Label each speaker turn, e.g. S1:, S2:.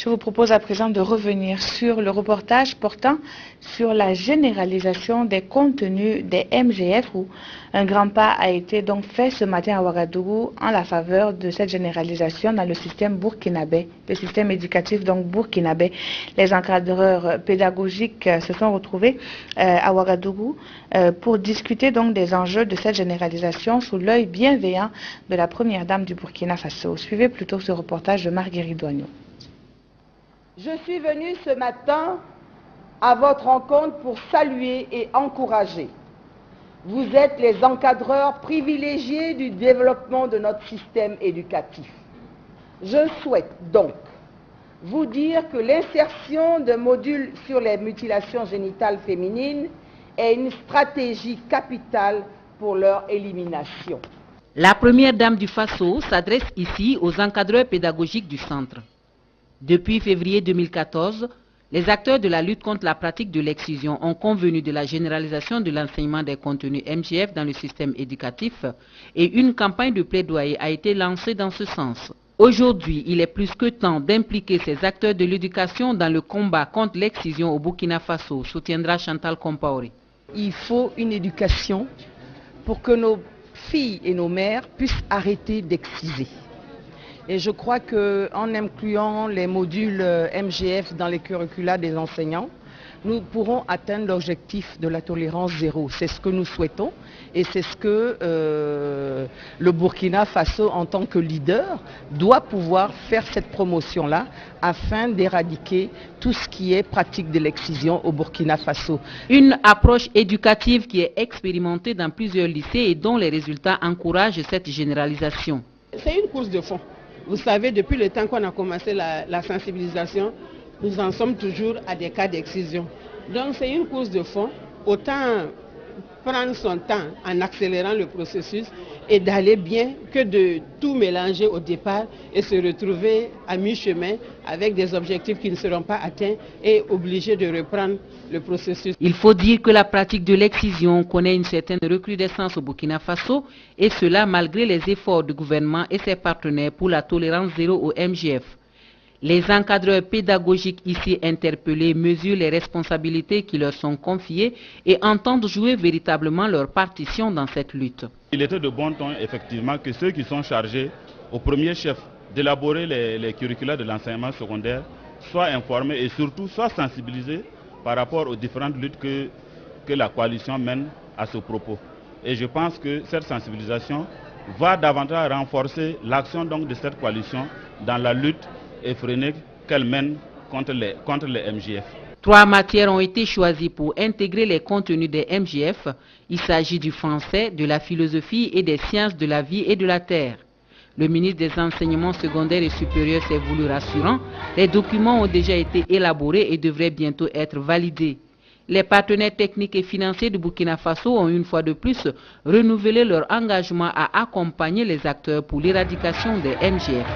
S1: Je vous propose à présent de revenir sur le reportage portant sur la généralisation des contenus des MGF où un grand pas a été donc fait ce matin à Ouagadougou en la faveur de cette généralisation dans le système burkinabé, le système éducatif donc burkinabé. Les encadreurs pédagogiques se sont retrouvés à Ouagadougou pour discuter donc des enjeux de cette généralisation sous l'œil bienveillant de la première dame du Burkina Faso. Suivez plutôt ce reportage de Marguerite Douagneau.
S2: Je suis venue ce matin à votre rencontre pour saluer et encourager. Vous êtes les encadreurs privilégiés du développement de notre système éducatif. Je souhaite donc vous dire que l'insertion de modules sur les mutilations génitales féminines est une stratégie capitale pour leur élimination.
S3: La première dame du Faso s'adresse ici aux encadreurs pédagogiques du centre. Depuis février 2014, les acteurs de la lutte contre la pratique de l'excision ont convenu de la généralisation de l'enseignement des contenus MGF dans le système éducatif et une campagne de plaidoyer a été lancée dans ce sens. Aujourd'hui, il est plus que temps d'impliquer ces acteurs de l'éducation dans le combat contre l'excision au Burkina Faso, soutiendra Chantal Compaoré.
S2: Il faut une éducation pour que nos filles et nos mères puissent arrêter d'exciser. Et je crois qu'en incluant les modules MGF dans les curricula des enseignants, nous pourrons atteindre l'objectif de la tolérance zéro. C'est ce que nous souhaitons et c'est ce que le Burkina Faso, en tant que leader, doit pouvoir faire cette promotion-là afin d'éradiquer tout ce qui est pratique de l'excision au Burkina Faso.
S3: Une approche éducative qui est expérimentée dans plusieurs lycées et dont les résultats encouragent cette généralisation.
S4: C'est une course de fond. Vous savez, depuis le temps qu'on a commencé la sensibilisation, nous en sommes toujours à des cas d'excision. Donc c'est une course de fond. Autant prendre son temps en accélérant le processus et d'aller bien que de tout mélanger au départ et se retrouver à mi-chemin avec des objectifs qui ne seront pas atteints et obligés de reprendre le processus.
S3: Il faut dire que la pratique de l'excision connaît une certaine recrudescence au Burkina Faso et cela malgré les efforts du gouvernement et ses partenaires pour la tolérance zéro au MGF. Les encadreurs pédagogiques ici interpellés mesurent les responsabilités qui leur sont confiées et entendent jouer véritablement leur partition dans cette lutte.
S5: Il était de bon ton effectivement que ceux qui sont chargés au premier chef d'élaborer les curricula de l'enseignement secondaire soient informés et surtout soient sensibilisés par rapport aux différentes luttes que la coalition mène à ce propos. Et je pense que cette sensibilisation va davantage renforcer l'action donc de cette coalition dans la lutte effrénée qu'elle mène contre les MGF.
S3: 3 matières ont été choisies pour intégrer les contenus des MGF. Il s'agit du français, de la philosophie et des sciences de la vie et de la terre. Le ministre des Enseignements secondaires et supérieurs s'est voulu rassurant. Les documents ont déjà été élaborés et devraient bientôt être validés. Les partenaires techniques et financiers du Burkina Faso ont une fois de plus renouvelé leur engagement à accompagner les acteurs pour l'éradication des MGF.